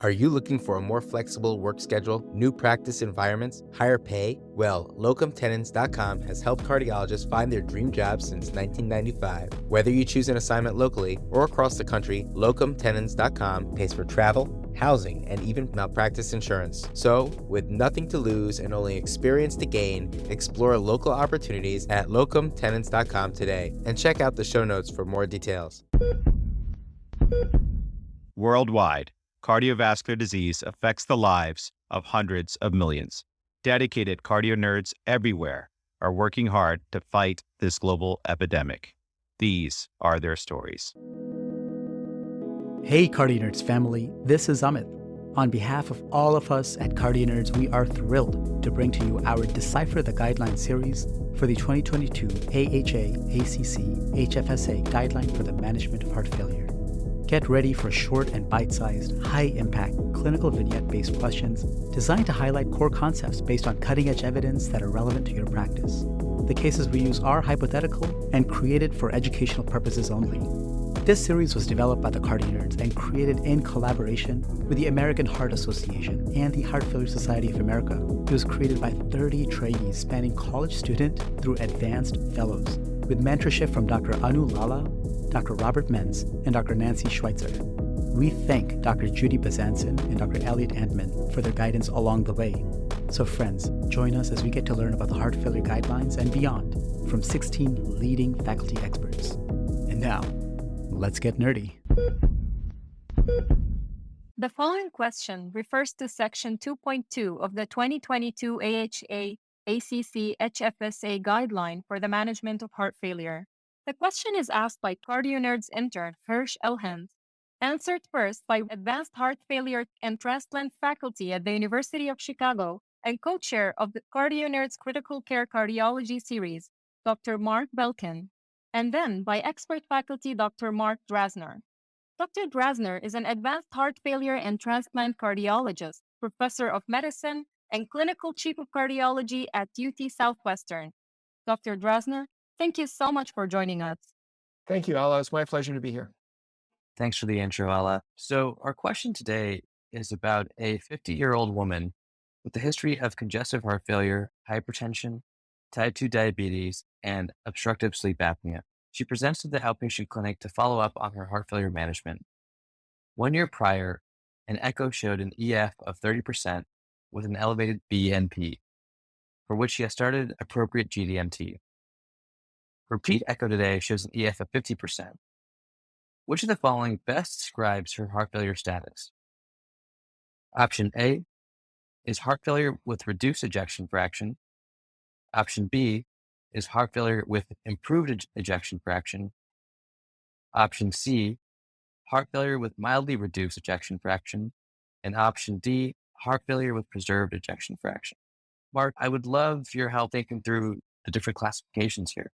Are you looking for a more flexible work schedule, new practice environments, higher pay? Well, locumtenants.com has helped cardiologists find their dream jobs since 1995. Whether you choose an assignment locally or across the country, locumtenants.com pays for travel, housing, and even malpractice insurance. So, with nothing to lose and only experience to gain, explore local opportunities at locumtenants.com today and check out the show notes for more details. Worldwide, cardiovascular disease affects the lives of hundreds of millions. Dedicated cardio nerds everywhere are working hard to fight this global epidemic. These are their stories. Hey CardioNerds family, this is Amit. On behalf of all of us at CardioNerds, we are thrilled to bring to you our Decipher the Guideline series for the 2022 AHA/ACC HFSA Guideline for the Management of Heart Failure. Get ready for short and bite-sized, high-impact, clinical vignette-based questions designed to highlight core concepts based on cutting-edge evidence that are relevant to your practice. The cases we use are hypothetical and created for educational purposes only. This series was developed by the CardioNerds and created in collaboration with the American Heart Association and the Heart Failure Society of America. It was created by 30 trainees spanning college student through advanced fellows, with mentorship from Dr. Anu Lala, Dr. Robert Mentz, and Dr. Nancy Sweitzer. We thank Dr. Judy Bezanson and Dr. Elliott Antman for their guidance along the way. So friends, join us as we get to learn about the heart failure guidelines and beyond from 16 leading faculty experts. And now, let's get nerdy. The following question refers to Section 2.2 of the 2022 AHA/ACC HFSA Guideline for the Management of Heart Failure. The question is asked by CardioNerds intern Hirsh Elhence, answered first by Advanced Heart Failure and Transplant faculty at the University of Chicago and co-chair of the CardioNerds Critical Care Cardiology series, Dr. Mark Belkin, and then by expert faculty Dr. Mark Drazner. Dr. Drazner is an advanced heart failure and transplant cardiologist, professor of medicine, and clinical chief of cardiology at UT Southwestern. Dr. Drazner, thank you so much for joining us. Thank you, Ala. It's my pleasure to be here. Thanks for the intro, Ala. So our question today is about a 50-year-old woman with a history of congestive heart failure, hypertension, type 2 diabetes, and obstructive sleep apnea. She presents to the outpatient clinic to follow up on her heart failure management. 1 year prior, an echo showed an EF of 30% with an elevated BNP, for which she has started appropriate GDMT. Repeat echo today shows an EF of 50%. Which of the following best describes her heart failure status? Option A is heart failure with reduced ejection fraction. Option B is heart failure with improved ejection fraction. Option C, heart failure with mildly reduced ejection fraction. And option D, heart failure with preserved ejection fraction. Mark, I would love your help thinking through the different classifications here.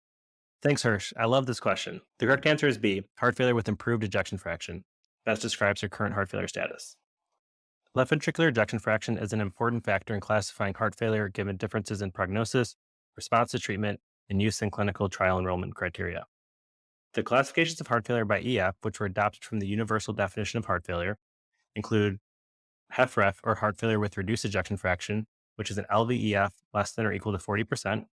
Thanks, Hirsh. I love this question. The correct answer is B, heart failure with improved ejection fraction. Best describes her current heart failure status. Left ventricular ejection fraction is an important factor in classifying heart failure given differences in prognosis, response to treatment, and use in clinical trial enrollment criteria. The classifications of heart failure by EF, which were adopted from the universal definition of heart failure, include HFrEF, or heart failure with reduced ejection fraction, which is an LVEF less than or equal to 40%.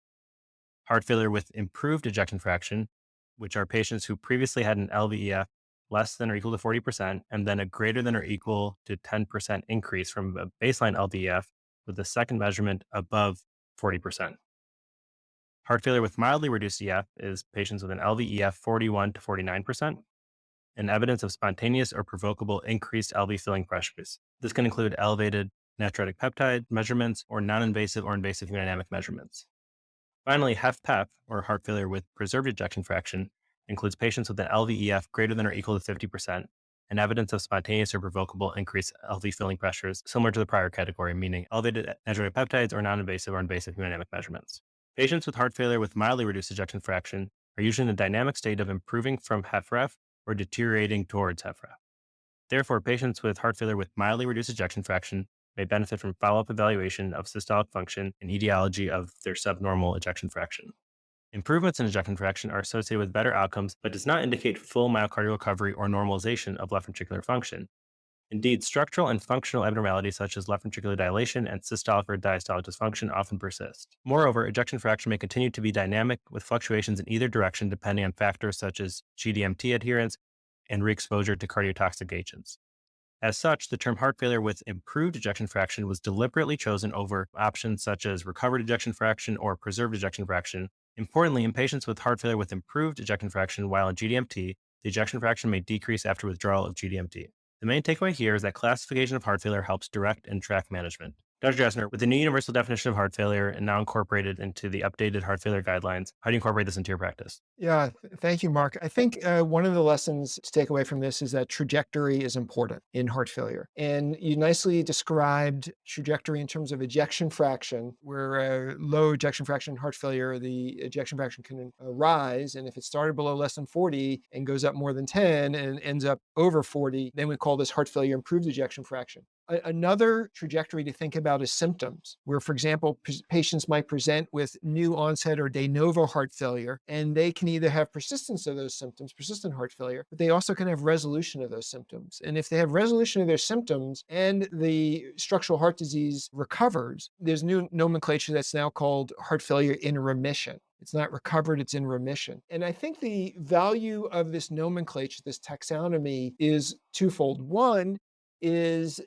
Heart failure with improved ejection fraction, which are patients who previously had an LVEF less than or equal to 40%, and then a greater than or equal to 10% increase from a baseline LVEF with the second measurement above 40%. Heart failure with mildly reduced EF is patients with an LVEF 41 to 49%, and evidence of spontaneous or provocable increased LV filling pressures. This can include elevated natriuretic peptide measurements or non-invasive or invasive hemodynamic measurements. Finally, HFpEF, or heart failure with preserved ejection fraction, includes patients with an LVEF greater than or equal to 50%, and evidence of spontaneous or provocable increased LV filling pressures, similar to the prior category, meaning elevated natriuretic peptides or non-invasive or invasive hemodynamic measurements. Patients with heart failure with mildly reduced ejection fraction are usually in a dynamic state of improving from HFrEF or deteriorating towards HFrEF. Therefore, patients with heart failure with mildly reduced ejection fraction may benefit from follow-up evaluation of systolic function and etiology of their subnormal ejection fraction. Improvements in ejection fraction are associated with better outcomes, but does not indicate full myocardial recovery or normalization of left ventricular function. Indeed, structural and functional abnormalities such as left ventricular dilation and systolic or diastolic dysfunction often persist. Moreover, ejection fraction may continue to be dynamic with fluctuations in either direction depending on factors such as GDMT adherence and re-exposure to cardiotoxic agents. As such, the term heart failure with improved ejection fraction was deliberately chosen over options such as recovered ejection fraction or preserved ejection fraction. Importantly, in patients with heart failure with improved ejection fraction while in GDMT, the ejection fraction may decrease after withdrawal of GDMT. The main takeaway here is that classification of heart failure helps direct and track management. Dr. Drazner, with the new universal definition of heart failure and now incorporated into the updated heart failure guidelines, how do you incorporate this into your practice? Yeah, thank you, Mark. I think one of the lessons to take away from this is that trajectory is important in heart failure. And you nicely described trajectory in terms of ejection fraction, where low ejection fraction in heart failure, the ejection fraction can rise. And if it started below less than 40 and goes up more than 10 and ends up over 40, then we call this heart failure improved ejection fraction. Another trajectory to think about is symptoms, where, for example, patients might present with new onset or de novo heart failure, and they can either have persistence of those symptoms, persistent heart failure, but they also can have resolution of those symptoms. And if they have resolution of their symptoms and the structural heart disease recovers, there's new nomenclature that's now called heart failure in remission. It's not recovered, it's in remission. And I think the value of this nomenclature, this taxonomy, is twofold. One is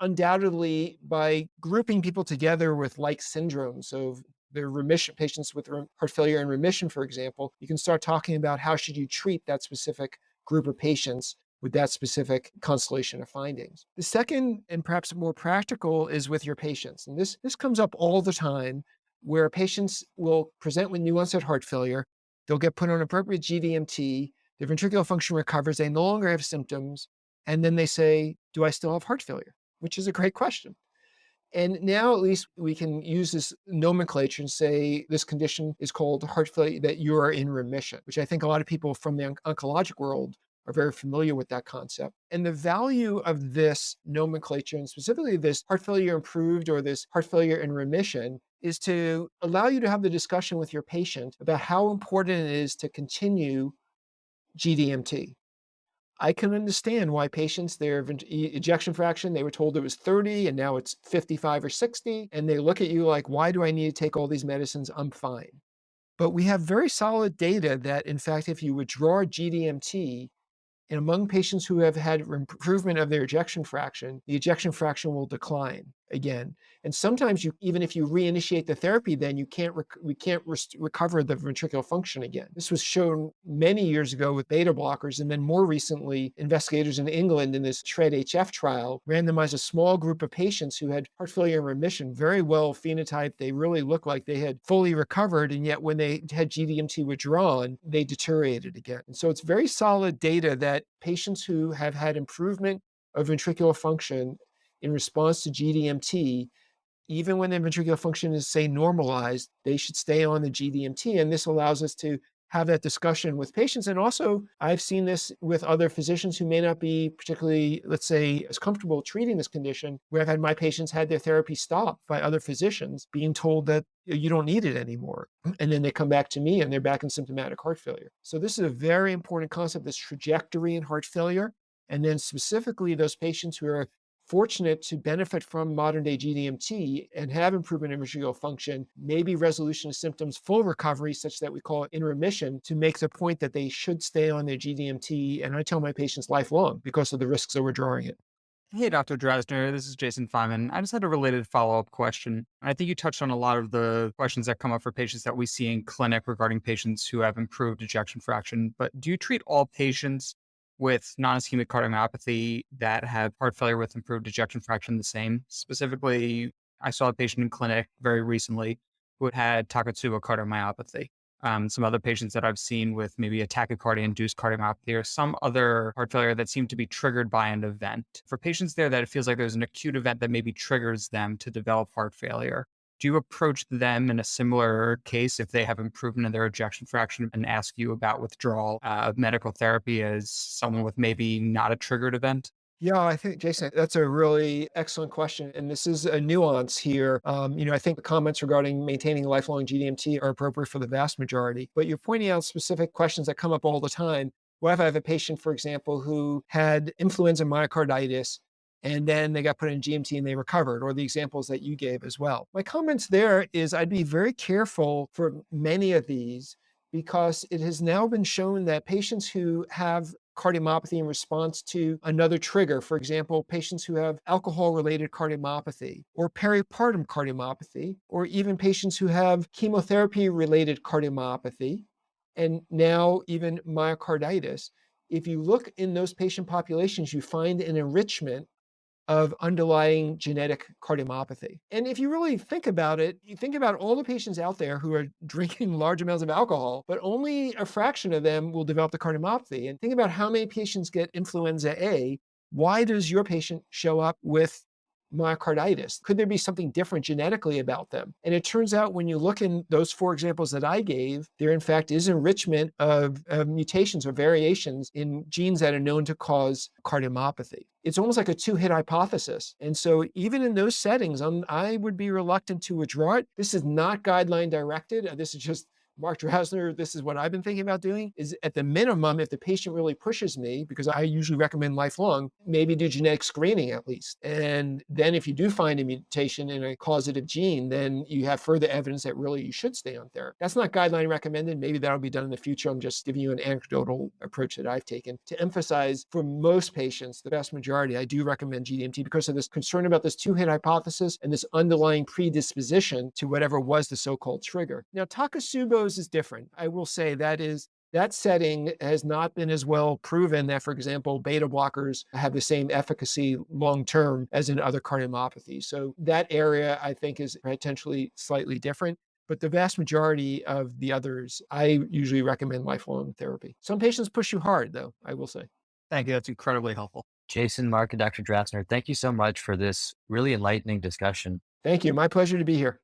undoubtedly by grouping people together with like syndromes. So the remission patients with heart failure in remission, for example, you can start talking about how should you treat that specific group of patients with that specific constellation of findings. The second, and perhaps more practical, is with your patients. And this comes up all the time, where patients will present with new onset heart failure. They'll get put on appropriate GDMT, their ventricular function recovers, they no longer have symptoms, and then they say, do I still have heart failure? Which is a great question. And now at least we can use this nomenclature and say this condition is called heart failure, that you are in remission, which I think a lot of people from the oncologic world are very familiar with that concept. And the value of this nomenclature, and specifically this heart failure improved or this heart failure in remission, is to allow you to have the discussion with your patient about how important it is to continue GDMT. I can understand why patients, their ejection fraction, they were told it was 30 and now it's 55 or 60. And they look at you like, why do I need to take all these medicines? I'm fine. But we have very solid data that, in fact, if you withdraw GDMT, and among patients who have had improvement of their ejection fraction, the ejection fraction will decline again. And sometimes even if you reinitiate the therapy, then we can't recover the ventricular function again. This was shown many years ago with beta blockers. And then more recently, investigators in England in this TREAD-HF trial randomized a small group of patients who had heart failure in remission, very well phenotyped. They really looked like they had fully recovered. And yet when they had GDMT withdrawn, they deteriorated again. And so it's very solid data that patients who have had improvement of ventricular function in response to GDMT, even when their ventricular function is, say, normalized, they should stay on the GDMT. And this allows us to have that discussion with patients. And also, I've seen this with other physicians who may not be particularly, let's say, as comfortable treating this condition, where I've had my patients had their therapy stopped by other physicians, being told that you don't need it anymore. And then they come back to me and they're back in symptomatic heart failure. So this is a very important concept, this trajectory in heart failure. And then specifically those patients who are fortunate to benefit from modern day GDMT and have improvement in ventricular function, maybe resolution of symptoms, full recovery, such that we call it in remission, to make the point that they should stay on their GDMT. And I tell my patients lifelong because of the risks of withdrawing it. Hey, Dr. Drazner, this is Jason Feynman. I just had a related follow-up question. I think you touched on a lot of the questions that come up for patients that we see in clinic regarding patients who have improved ejection fraction, but do you treat all patients with non-ischemic cardiomyopathy that have heart failure with improved ejection fraction the same? Specifically, I saw a patient in clinic very recently who had Takotsubo cardiomyopathy. Some other patients that I've seen with maybe a tachycardia-induced cardiomyopathy or some other heart failure that seemed to be triggered by an event. For patients there that it feels like there's an acute event that maybe triggers them to develop heart failure, do you approach them in a similar case if they have improvement in their ejection fraction and ask you about withdrawal of medical therapy as someone with maybe not a triggered event? Yeah, I think, Jason, that's a really excellent question. And this is a nuance here. I think the comments regarding maintaining lifelong GDMT are appropriate for the vast majority, but you're pointing out specific questions that come up all the time. What if I have a patient, for example, who had influenza myocarditis, and then they got put in GMT and they recovered, or the examples that you gave as well. My comments there is I'd be very careful for many of these because it has now been shown that patients who have cardiomyopathy in response to another trigger, for example, patients who have alcohol-related cardiomyopathy or peripartum cardiomyopathy, or even patients who have chemotherapy-related cardiomyopathy, and now even myocarditis, if you look in those patient populations, you find an enrichment of underlying genetic cardiomyopathy. And if you really think about it, you think about all the patients out there who are drinking large amounts of alcohol, but only a fraction of them will develop the cardiomyopathy. And think about how many patients get influenza A. Why does your patient show up with myocarditis? Could there be something different genetically about them? And it turns out when you look in those 4 examples that I gave, there in fact is enrichment of mutations or variations in genes that are known to cause cardiomyopathy. It's almost like a 2-hit hypothesis. And so even in those settings, I would be reluctant to withdraw it. This is not guideline directed. This is just Mark Drazner, this is what I've been thinking about doing, is at the minimum, if the patient really pushes me, because I usually recommend lifelong, maybe do genetic screening at least. And then if you do find a mutation in a causative gene, then you have further evidence that really you should stay on therapy. That's not guideline recommended. Maybe that'll be done in the future. I'm just giving you an anecdotal approach that I've taken to emphasize for most patients, the vast majority, I do recommend GDMT because of this concern about this 2-hit hypothesis and this underlying predisposition to whatever was the so-called trigger. Now, Takotsubo is different. I will say that setting has not been as well proven that, for example, beta blockers have the same efficacy long-term as in other cardiomyopathies. So that area, I think, is potentially slightly different. But the vast majority of the others, I usually recommend lifelong therapy. Some patients push you hard, though, I will say. Thank you. That's incredibly helpful. Jason, Mark, and Dr. Drazner, thank you so much for this really enlightening discussion. Thank you. My pleasure to be here.